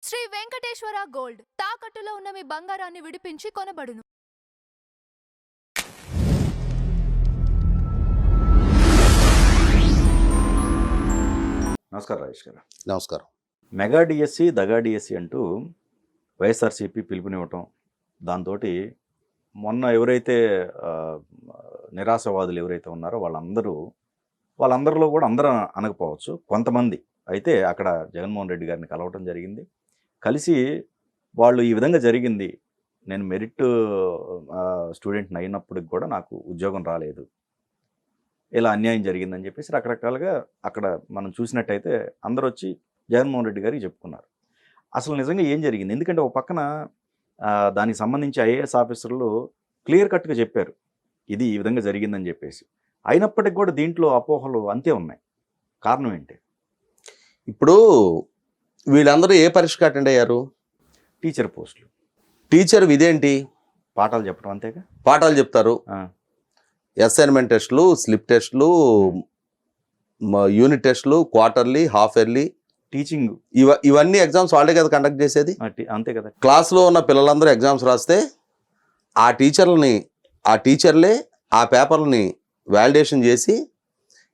Shri Venkateswara gold తాకట్టులో ఉన్న మీ బంగారాన్ని విడిపించి కొనబడును. నమస్కారం రాజేష్ గారు. నమస్కారం. మెగా డిఎస్సి దగా డిఎస్సి అంటూ వైఎస్ఆర్సీపీ పిలుపునివ్వటం, దాంతో మొన్న ఎవరైతే నిరాశవాదులు ఎవరైతే ఉన్నారో వాళ్ళందరిలో కూడా అందరూ అనకపోవచ్చు, కొంతమంది అయితే అక్కడ జగన్మోహన్ రెడ్డి గారిని కలవటం జరిగింది. కలిసి వాళ్ళు ఈ విధంగా జరిగింది, నేను మెరిట్ స్టూడెంట్ని అయినప్పటికి కూడా నాకు ఉద్యోగం రాలేదు, ఇలా అన్యాయం జరిగిందని చెప్పేసి రకరకాలుగా అక్కడ మనం చూసినట్టయితే అందరూ వచ్చి జగన్మోహన్ రెడ్డి గారికి చెప్పుకున్నారు. అసలు నిజంగా ఏం జరిగింది? ఎందుకంటే ఒక పక్కన దానికి సంబంధించి ఐఏఎస్ ఆఫీసర్లు క్లియర్ కట్గా చెప్పారు ఇది ఈ విధంగా జరిగిందని చెప్పేసి. అయినప్పటికి కూడా దీంట్లో అపోహలు అంతే ఉన్నాయి. కారణం ఏంటి? ఇప్పుడు వీళ్ళందరూ ఏ పరీక్షకు అటెండ్ అయ్యారు? టీచర్ పోస్టులు. టీచర్ విధేంటి? పాఠాలు చెప్పడం అంతేగా. పాఠాలు చెప్తారు, అసైన్మెంట్ టెస్టులు, స్లిప్ టెస్టులు, యూనిట్ టెస్టులు, క్వార్టర్లీ, హాఫ్ ఇయర్లీ, టీచింగ్, ఇవన్నీ ఎగ్జామ్స్ వాళ్ళే కదా కండక్ట్ చేసేది. అంతే కదా. క్లాస్లో ఉన్న పిల్లలందరూ ఎగ్జామ్స్ రాస్తే ఆ టీచర్లే ఆ పేపర్లని వ్యాలిడేషన్ చేసి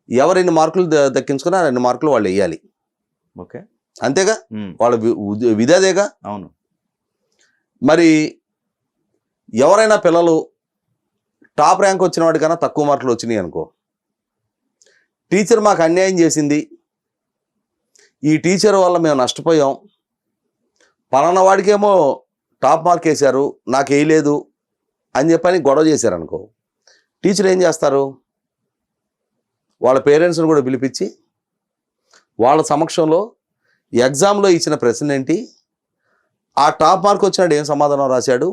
ఎవరు ఎన్ని మార్కులు దక్కించుకున్నా ఆ 2 మార్కులు వాళ్ళు వేయాలి. ఓకే, అంతేగా, వాళ్ళ విధేదేగా. అవును. మరి ఎవరైనా పిల్లలు టాప్ ర్యాంక్ వచ్చిన వాడికన్నా తక్కువ మార్కులు వచ్చినాయి అనుకో, టీచర్ మాకు అన్యాయం చేసింది, ఈ టీచర్ వల్ల మేము నష్టపోయాం, పలానా వాడికేమో టాప్ మార్క్ వేశారు నాకు వేయలేదు అని చెప్పని గొడవ చేశారనుకో, టీచర్ ఏం చేస్తారు? వాళ్ళ పేరెంట్స్ని కూడా పిలిపించి వాళ్ళ సమక్షంలో ఎగ్జామ్లో ఇచ్చిన ప్రశ్న ఏంటి, ఆ టాప్ మార్క్ వచ్చినాడు ఏం సమాధానం రాశాడు,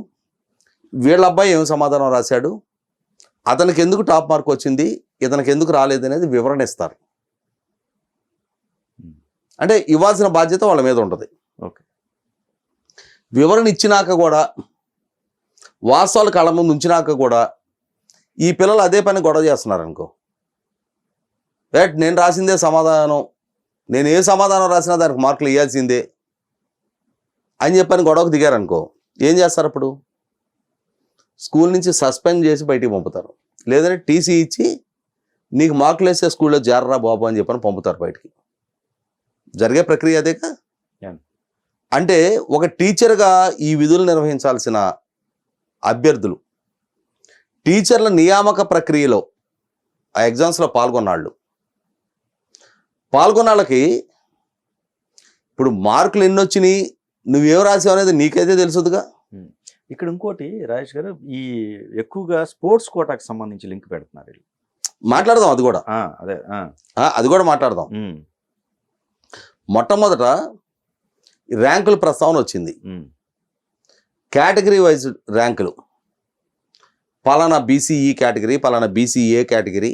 వీళ్ళ అబ్బాయి ఏం సమాధానం రాశాడు, అతనికి ఎందుకు టాప్ మార్క్ వచ్చింది, ఇతనికి ఎందుకు రాలేదు అనేది వివరణ ఇస్తారు. అంటే ఇవ్వాల్సిన బాధ్యత వాళ్ళ మీద ఉంటుంది. ఓకే, వివరణ ఇచ్చినాక కూడా, వాస్తవాలు కళ్ళ ముందు ఉంచినాక కూడా ఈ పిల్లలు అదే పని గొడవ చేస్తున్నారు అనుకో, నేను రాసిందే సమాధానం, నేను ఏ సమాధానం రాసినా దానికి మార్కులు ఇవ్వాల్సిందే అని చెప్పని గొడవకు దిగారనుకో, ఏం చేస్తారు? అప్పుడు స్కూల్ నుంచి సస్పెండ్ చేసి బయటికి పంపుతారు, లేదంటే టీసీ ఇచ్చి నీకు మార్కులు వేసే స్కూల్లో చేరరా బాబు అని చెప్పని పంపుతారు బయటికి. జరిగే ప్రక్రియ అదేగా. అంటే ఒక టీచర్గా ఈ విధులు నిర్వహించాల్సిన అభ్యర్థులు టీచర్ల నియామక ప్రక్రియలో ఆ ఎగ్జామ్స్లో పాల్గొన్నాళ్ళకి ఇప్పుడు మార్కులు ఎన్ని వచ్చినాయి, నువ్వేం రాసావు అనేది నీకైతే తెలుసుదుగా. ఇక్కడ ఇంకోటి రాజేష్ గారు, ఈ ఎక్కువగా స్పోర్ట్స్ కోటాకి సంబంధించి లింక్ పెడుతున్నారు. మాట్లాడదాం, అది కూడా అది కూడా మాట్లాడదాం. మొట్టమొదట ర్యాంకుల ప్రస్తావన వచ్చింది. కేటగిరీ వైజ్ ర్యాంకులు, పలానా బీసీఈ కేటగిరీ, పలానా బీసీఏ కేటగిరీ,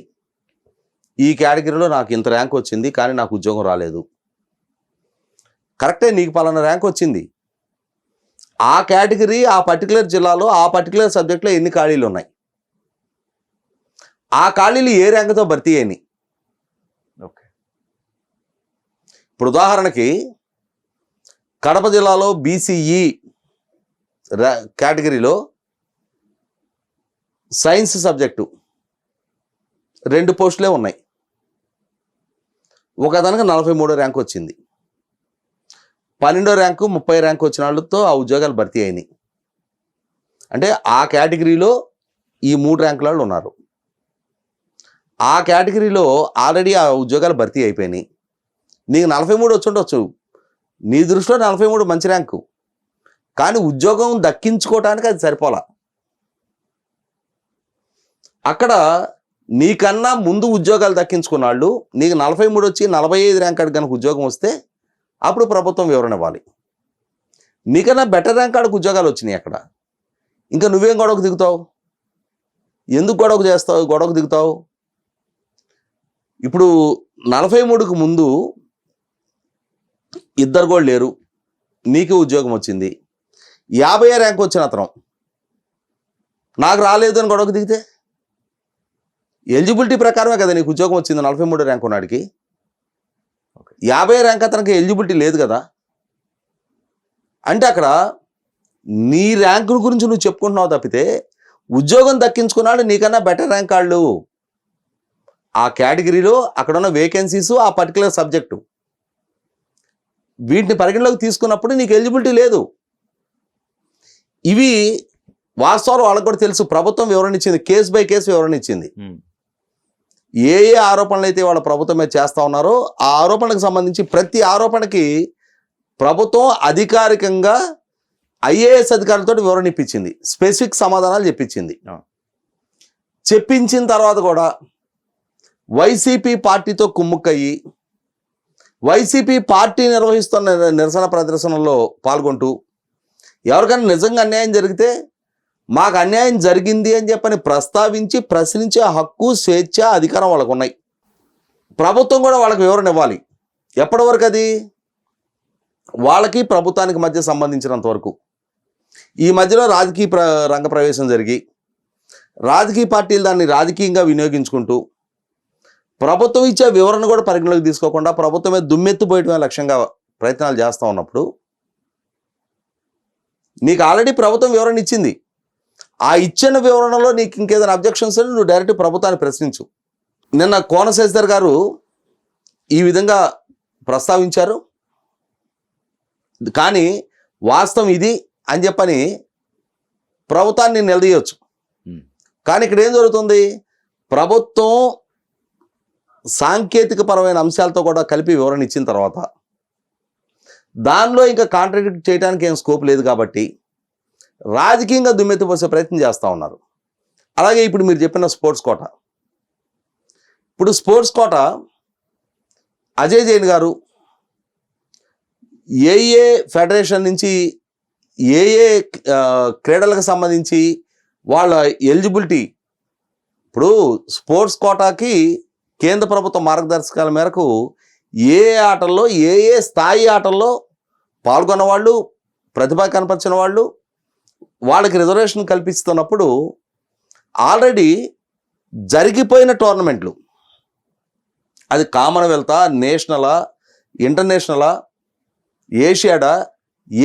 ఈ కేటగిరీలో నాకు ఇంత ర్యాంక్ వచ్చింది కానీ నాకు ఉద్యోగం రాలేదు. కరెక్టే, నీకు పలానా ర్యాంక్ వచ్చింది, ఆ కేటగిరీ ఆ పర్టికులర్ జిల్లాలో ఆ పర్టికులర్ సబ్జెక్ట్లో ఎన్ని ఖాళీలు ఉన్నాయి, ఆ ఖాళీలు ఏ ర్యాంకుతో భర్తీ అయినాయి. ఓకే, ఇప్పుడు ఉదాహరణకి కడప జిల్లాలో బీసీఈ కేటగిరీలో సైన్స్ సబ్జెక్టు 2 పోస్టులే ఉన్నాయి, ఒకదానికి 43వ ర్యాంకు వచ్చింది, 12వ ర్యాంకు 30 ర్యాంకు వచ్చిన వాళ్ళతో ఆ ఉద్యోగాలు భర్తీ అయినాయి. అంటే ఆ కేటగిరీలో ఈ 3 ర్యాంకుల వాళ్ళు ఉన్నారు, ఆ కేటగిరీలో ఆల్రెడీ ఆ ఉద్యోగాలు భర్తీ అయిపోయినాయి. నీకు 43 వచ్చి ఉండొచ్చు, నీ దృష్టిలో 43 మంచి ర్యాంకు, కానీ ఉద్యోగం దక్కించుకోవటానికి అది సరిపోలా. అక్కడ నీకన్నా ముందు ఉద్యోగాలు దక్కించుకున్న వాళ్ళు, నీకు 43 వచ్చి 45 ర్యాంక్ కాడికి కనుక ఉద్యోగం వస్తే అప్పుడు ప్రభుత్వం వివరణ ఇవ్వాలి. నీకన్నా బెటర్ ర్యాంక్ కాడికి ఉద్యోగాలు వచ్చినాయి అక్కడ, ఇంకా నువ్వేం గొడవకు దిగుతావు? ఎందుకు గొడవకు దిగుతావు? ఇప్పుడు 43కు ముందు 2 కూడా లేరు, నీకే ఉద్యోగం వచ్చింది, 50 ర్యాంక్ వచ్చిన అతను నాకు రాలేదు అని గొడవకు దిగితే ఎలిజిబిలిటీ ప్రకారమే కదా నీకు ఉద్యోగం వచ్చింది. 43 ర్యాంక్ ఉన్నాడికి 50 ర్యాంక్ అతనికి ఎలిజిబిలిటీ లేదు కదా. అంటే అక్కడ నీ ర్యాంకుల గురించి నువ్వు చెప్పుకుంటున్నావు తప్పితే ఉద్యోగం దక్కించుకున్నాడు నీకన్నా బెటర్ ర్యాంక్ వాళ్ళు ఆ కేటగిరీలో అక్కడ ఉన్న వేకెన్సీస్ ఆ పర్టికులర్ సబ్జెక్టు వీటిని పరిగణలోకి తీసుకున్నప్పుడు నీకు ఎలిజిబిలిటీ లేదు. ఇవి వాస్తవాలు వాళ్ళకు కూడా తెలుసు. ప్రభుత్వం వివరణ ఇచ్చింది, కేసు బై కేసు వివరణ ఇచ్చింది. ఏ ఏ ఆరోపణలు అయితే వాళ్ళ ప్రభుత్వం మీద చేస్తా ఉన్నారో ఆ ఆరోపణలకు సంబంధించి ప్రతి ఆరోపణకి ప్రభుత్వం అధికారికంగా ఐఏఎస్ అధికారులతో వివరణ ఇప్పించింది, స్పెసిఫిక్ సమాధానాలు చెప్పించింది. చెప్పించిన తర్వాత కూడా వైసీపీ పార్టీతో కుమ్ముక్కయ్యి వైసీపీ పార్టీ నిర్వహిస్తున్న నిరసన ప్రదర్శనలో పాల్గొంటూ ఎవరికైనా నిజంగా అన్యాయం జరిగితే మాకు అన్యాయం జరిగింది అని చెప్పని ప్రస్తావించి ప్రశ్నించే హక్కు, స్వేచ్ఛ, అధికారం వాళ్ళకు ఉన్నాయి. ప్రభుత్వం కూడా వాళ్ళకి వివరణ ఇవ్వాలి. ఎప్పటి వరకు అది? వాళ్ళకి ప్రభుత్వానికి మధ్య సంబంధించినంత వరకు. ఈ మధ్యలో రాజకీయ రంగ ప్రవేశం జరిగి రాజకీయ పార్టీలు దాన్ని రాజకీయంగా వినియోగించుకుంటూ ప్రభుత్వం ఇచ్చే వివరణ కూడా పరిగణలోకి తీసుకోకుండా ప్రభుత్వమే దుమ్మెత్తిపోయటమే లక్ష్యంగా ప్రయత్నాలు చేస్తూ ఉన్నప్పుడు నీకు ఆల్రెడీ ప్రభుత్వం వివరణ ఇచ్చింది. ఆ ఇచ్చిన వివరణలో నీకు ఇంకేదైనా అబ్జెక్షన్స్ అని నువ్వు డైరెక్ట్ ప్రభుత్వాన్ని ప్రశ్నించు. నిన్న కోన శశిధర్ గారు ఈ విధంగా ప్రస్తావించారు, కానీ వాస్తవం ఇది అని చెప్పని ప్రభుత్వాన్ని నిలదీయొచ్చు. కానీ ఇక్కడ ఏం జరుగుతుంది? ప్రభుత్వం సాంకేతిక పరమైన అంశాలతో కూడా కలిపి వివరణ ఇచ్చిన తర్వాత దానిలో ఇంకా కాంట్రాడిక్ట్ చేయడానికి ఏం స్కోప్ లేదు కాబట్టి రాజకీయంగా దుమ్మెత్తిపోసే ప్రయత్నం చేస్తూ ఉన్నారు. అలాగే ఇప్పుడు మీరు చెప్పిన స్పోర్ట్స్ కోట, ఇప్పుడు స్పోర్ట్స్ కోట అజయ్ జైన్ గారు ఏ ఏ ఫెడరేషన్ నుంచి ఏ ఏ క్రీడలకు సంబంధించి వాళ్ళ ఎలిజిబిలిటీ, ఇప్పుడు స్పోర్ట్స్ కోటాకి కేంద్ర ప్రభుత్వ మార్గదర్శకాల మేరకు ఏ ఆటల్లో ఏ ఏ స్థాయి ఆటల్లో పాల్గొన్న వాళ్ళు, ప్రతిభ కనపరిచిన వాళ్ళు, వాళ్ళకి రిజర్వేషన్ కల్పిస్తున్నప్పుడు ఆల్రెడీ జరిగిపోయిన టోర్నమెంట్లు, అది కామన్వెల్తా, నేషనలా, ఇంటర్నేషనలా, ఏషియాడా,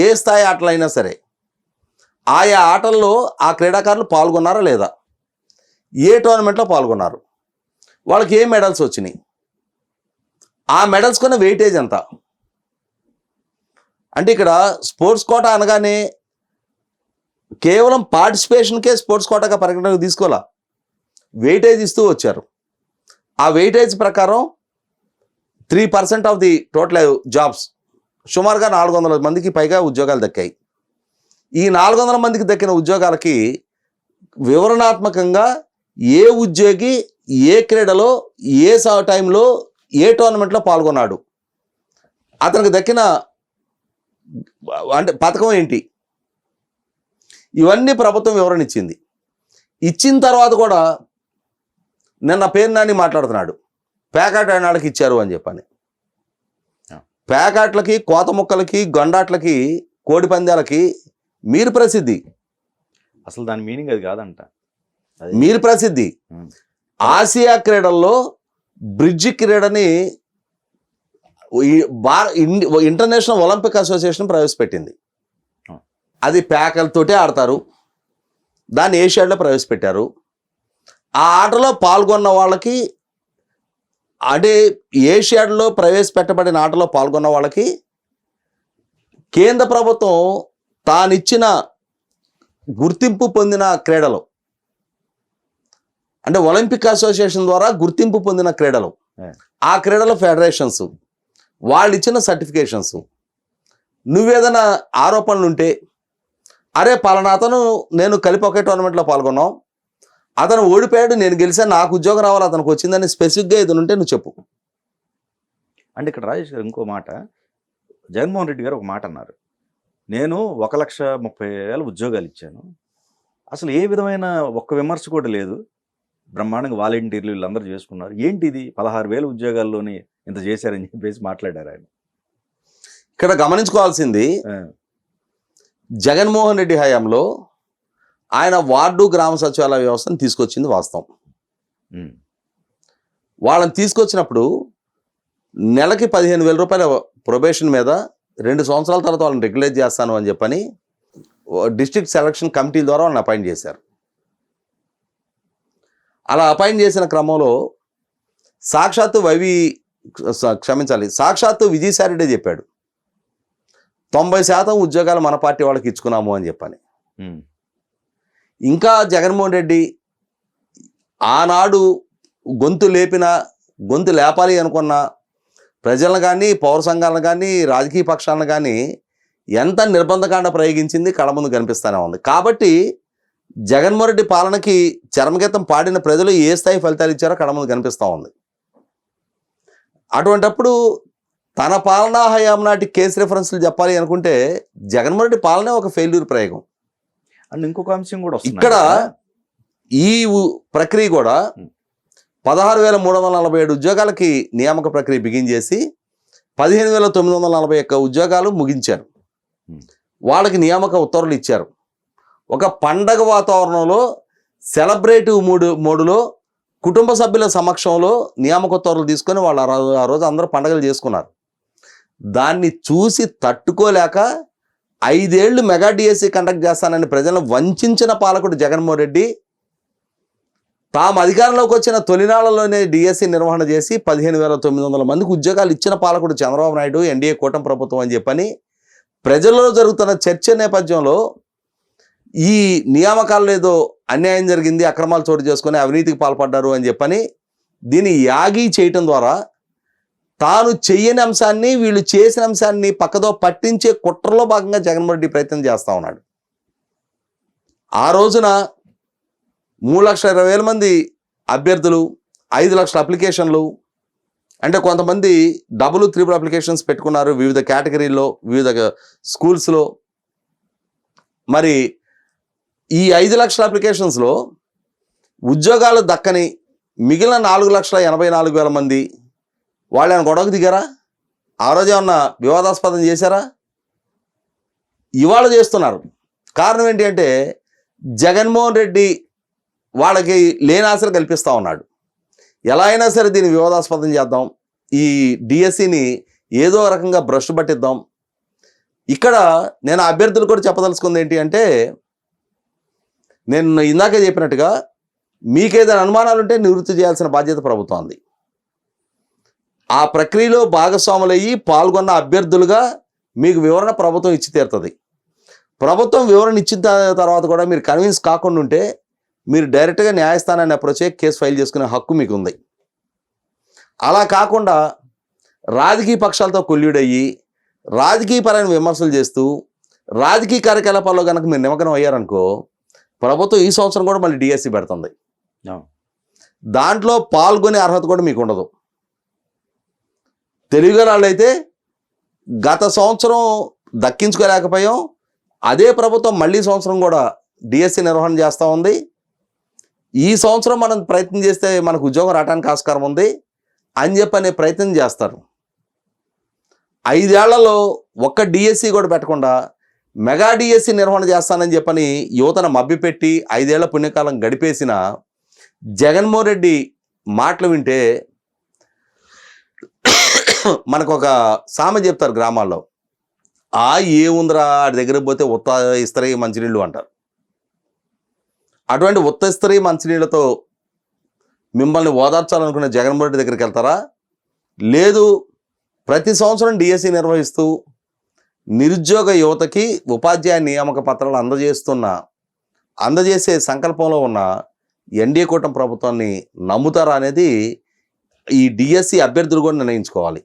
ఏ స్థాయి ఆటలైనా సరే ఆయా ఆటల్లో ఆ క్రీడాకారులు పాల్గొన్నారా లేదా, ఏ టోర్నమెంట్లో పాల్గొన్నారు, వాళ్ళకి ఏ మెడల్స్ వచ్చినాయి, ఆ మెడల్స్ కొన్న వెయిటేజ్ ఎంత. అంటే ఇక్కడ స్పోర్ట్స్ కోటా అనగానే కేవలం పార్టిసిపేషన్కే స్పోర్ట్స్ కోటాగా పరిగణలోకి తీసుకోవాలా, వెయిటేజ్ ఇస్తూ వచ్చారు. ఆ వెయిటేజ్ ప్రకారం 3% ఆఫ్ ది టోటల్ జాబ్స్, సుమారుగా 400 మందికి పైగా ఉద్యోగాలు దక్కాయి. ఈ 400 మందికి దక్కిన ఉద్యోగాలకి వివరణాత్మకంగా ఏ ఉద్యోగి ఏ క్రీడలో ఏ టైంలో ఏ టోర్నమెంట్లో పాల్గొన్నాడు, అతనికి దక్కిన అంటే పథకం ఏంటి, ఇవన్నీ ప్రభుత్వం వివరణ ఇచ్చింది. ఇచ్చిన తర్వాత కూడా నిన్న పేరు నాని మాట్లాడుతున్నాడు, ప్యాకాట్ ఆడినాళ్ళకి ఇచ్చారు అని చెప్పని. ప్యాకాట్లకి, కోత ముక్కలకి, గొండాట్లకి, కోడి పందాలకి మీరు ప్రసిద్ధి. అసలు దాని మీనింగ్ అది కాదంట. మీరు ప్రసిద్ధి. ఆసియా క్రీడల్లో బ్రిడ్జ్ క్రీడని ఇంటర్నేషనల్ ఒలింపిక్ అసోసియేషన్ ప్రవేశపెట్టింది. అది ప్యాకలతోటే ఆడతారు, దాన్ని ఏషియాడ్లో ప్రవేశపెట్టారు. ఆ ఆటలో పాల్గొన్న వాళ్ళకి, అంటే ఏషియాడ్లో ప్రవేశపెట్టబడిన ఆటలో పాల్గొన్న వాళ్ళకి కేంద్ర ప్రభుత్వం తానిచ్చిన గుర్తింపు పొందిన క్రీడలు, అంటే ఒలింపిక్ అసోసియేషన్ ద్వారా గుర్తింపు పొందిన క్రీడలు, ఆ క్రీడల ఫెడరేషన్స్ వాళ్ళు ఇచ్చిన సర్టిఫికేషన్స్, నువ్వేదైనా ఆరోపణలు ఉంటే, అరే పలానా అతను నేను కలిపి ఒకే టోర్నమెంట్లో పాల్గొన్నాం, అతను ఓడిపోయాడు, నేను గెలిచాను, నాకు ఉద్యోగం రావాలి, అతనికి వచ్చిందని స్పెసిఫిక్గా ఏదైనా ఉంటే నువ్వు చెప్పు. అంటే ఇక్కడ రాజేష్ గారు ఇంకో మాట, జగన్మోహన్ రెడ్డి గారు ఒక మాట అన్నారు, నేను 1,30,000 ఉద్యోగాలు ఇచ్చాను, అసలు ఏ విధమైన ఒక్క విమర్శ కూడా లేదు, బ్రహ్మాండంగా వాలంటీర్లు వీళ్ళందరూ చేసుకున్నారు, ఏంటి ఇది 16,000 ఉద్యోగాల్లోని ఇంత చేశారని చెప్పేసి మాట్లాడారు ఆయన. ఇక్కడ గమనించుకోవాల్సింది, జగన్మోహన్ రెడ్డి హయాంలో ఆయన వార్డు గ్రామ సచివాలయ వ్యవస్థను తీసుకొచ్చింది వాస్తవం. వాళ్ళని తీసుకొచ్చినప్పుడు నెలకి 15,000 రూపాయల ప్రొబేషన్ మీద 2 సంవత్సరాల తర్వాత వాళ్ళని రెగ్యులేట్ చేస్తాను అని చెప్పని డిస్ట్రిక్ట్ సెలక్షన్ కమిటీల ద్వారా వాళ్ళని అపాయింట్ చేశారు. అలా అపాయింట్ చేసిన క్రమంలో సాక్షాత్తు విజయసాయిరెడ్డి చెప్పాడు 90% ఉద్యోగాలు మన పార్టీ వాళ్ళకి ఇచ్చుకున్నాము అని చెప్పని. ఇంకా జగన్మోహన్ రెడ్డి ఆనాడు గొంతు లేపాలి అనుకున్న ప్రజలను కానీ పౌర సంఘాలను కానీ రాజకీయ పక్షాలను కానీ ఎంత నిర్బంధకాండ ప్రయోగించింది కళ్ళ ముందు కనిపిస్తూనే ఉంది. కాబట్టి జగన్మోహన్ రెడ్డి పాలనకి చరమగీతం పాడిన ప్రజలు ఏ స్థాయి ఫలితాలు ఇచ్చారో కళ్ళ ముందు కనిపిస్తూ ఉంది. అటువంటప్పుడు తన పాలనా హయాం నాటి కేసు రిఫరెన్స్లు చెప్పాలి అనుకుంటే జగన్మోహన్ రెడ్డి పాలనే ఒక ఫెయిల్యూర్ ప్రయోగం. అండ్ ఇంకొక అంశం కూడా ఇక్కడ ఈ ప్రక్రియ కూడా 16,347 ఉద్యోగాలకి నియామక ప్రక్రియ బిగిన్ చేసి 15,941 ఉద్యోగాలు ముగించారు. వాళ్ళకి నియామక ఉత్తర్వులు ఇచ్చారు. ఒక పండగ వాతావరణంలో సెలబ్రేటివ్ మోడులో కుటుంబ సభ్యుల సమక్షంలో నియామక ఉత్తర్వులు తీసుకొని వాళ్ళు ఆ రోజు అందరూ పండగలు చేసుకున్నారు. దాన్ని చూసి తట్టుకోలేక 5 ఏళ్ళు మెగా డిఎస్సి కండక్ట్ చేస్తానని ప్రజలను వంచిన పాలకుడు జగన్మోహన్ రెడ్డి తాము అధికారంలోకి వచ్చిన తొలినాళ్లలోనే డిఎస్సి నిర్వహణ చేసి 15,900 మందికి ఉద్యోగాలు ఇచ్చిన పాలకుడు చంద్రబాబు నాయుడు ఎన్డీఏ కూటమి ప్రభుత్వం అని చెప్పని ప్రజల్లో జరుగుతున్న చర్చ నేపథ్యంలో ఈ నియామకాల్లో ఏదో అన్యాయం జరిగింది, అక్రమాలు చోటు చేసుకొని అవినీతికి పాల్పడ్డారు అని చెప్పని దీన్ని యాగి చేయటం ద్వారా తాను చెయ్యని అంశాన్ని వీళ్ళు చేసిన అంశాన్ని పక్కదో పట్టించే కుట్రలో భాగంగా జగన్మోహన్ రెడ్డి ప్రయత్నం చేస్తూ ఉన్నాడు. ఆ రోజున 3,20,000 మంది అభ్యర్థులు, 5 లక్షల అప్లికేషన్లు, అంటే కొంతమంది డబుల్ త్రిబుల్ అప్లికేషన్స్ పెట్టుకున్నారు వివిధ కేటగిరీల్లో వివిధ స్కూల్స్లో. మరి ఈ 5 లక్షల అప్లికేషన్స్లో ఉద్యోగాలు దక్కని మిగిలిన 4,84,000 మంది వాళ్ళు ఏమైనా గొడవకు దిగారా? ఆ రోజు ఏమన్నా వివాదాస్పదం చేశారా? ఇవాళ చేస్తున్నారు. కారణం ఏంటి అంటే జగన్మోహన్ రెడ్డి వాళ్ళకి లేని ఆశలు కల్పిస్తూ ఉన్నాడు. ఎలా అయినా సరే దీన్ని వివాదాస్పదం చేద్దాం, ఈ డిఎస్సిని ఏదో రకంగా బ్రష్ పట్టిద్దాం. ఇక్కడ నేను అభ్యర్థులు కూడా చెప్పదలుచుకుంది ఏంటి అంటే, నేను ఇందాకే చెప్పినట్టుగా మీకేదైనా అనుమానాలుంటే నివృత్తి చేయాల్సిన బాధ్యత ప్రభుత్వం ఉంది. ఆ ప్రక్రియలో భాగస్వాములయ్యి పాల్గొన్న అభ్యర్థులుగా మీకు వివరణ ప్రభుత్వం ఇచ్చి తీరుతుంది. ప్రభుత్వం వివరణ ఇచ్చిన తర్వాత కూడా మీరు కన్విన్స్ కాకుండా ఉంటే మీరు డైరెక్ట్గా న్యాయస్థానాన్ని అప్రోచ్ అయ్యి కేసు ఫైల్ చేసుకునే హక్కు మీకు ఉంది. అలా కాకుండా రాజకీయ పక్షాలతో కొల్లుడయ్యి రాజకీయపరమైన విమర్శలు చేస్తూ రాజకీయ కార్యకలాపాల్లో కనుక మీరు నిమగ్నం అయ్యారనుకో ప్రభుత్వం ఈ సంవత్సరం కూడా మళ్ళీ డిఎస్సి పెడుతుంది. దాంట్లో పాల్గొనే అర్హత కూడా మీకు ఉండదు. తెలుగు వాళ్ళైతే గత సంవత్సరం దక్కించుకోలేకపోయాం, అదే ప్రభుత్వం మళ్ళీ సంవత్సరం కూడా డిఎస్సి నిర్వహణ చేస్తూ ఉంది. ఈ సంవత్సరం మనం ప్రయత్నం చేస్తే మనకు ఉద్యోగం రావడానికి ఆస్కారం ఉంది అని చెప్పనే ప్రయత్నం చేస్తారు. 5 ఏళ్లలో ఒక్క డిఎస్సి కూడా పెట్టకుండా మెగా డిఎస్సి నిర్వహణ చేస్తానని చెప్పని యువతను మభ్యపెట్టి 5 ఏళ్ల పుణ్యకాలం గడిపేసిన జగన్మోహన్ రెడ్డి మాటలు వింటే మనకు ఒక సామె చెప్తారు గ్రామాల్లో, ఏముందిరా ఆడి దగ్గరికి పోతే ఉత్త ఇస్తరీ మంచినీళ్ళు అంటారు. అటువంటి ఉత్త ఇస్తరీ మంచినీళ్ళతో మిమ్మల్ని ఓదార్చాలనుకునే జగన్మోహన్ రెడ్డి దగ్గరికి వెళ్తారా? లేదు, ప్రతి సంవత్సరం డిఎస్సి నిర్వహిస్తూ నిరుద్యోగ యువతకి ఉపాధ్యాయ నియామక పత్రాలు అందజేసే సంకల్పంలో ఉన్న ఎన్డీఏ కూటమి ప్రభుత్వాన్ని నమ్ముతారా అనేది ఈ డిఎస్సి అభ్యర్థులు కూడా నిర్ణయించుకోవాలి.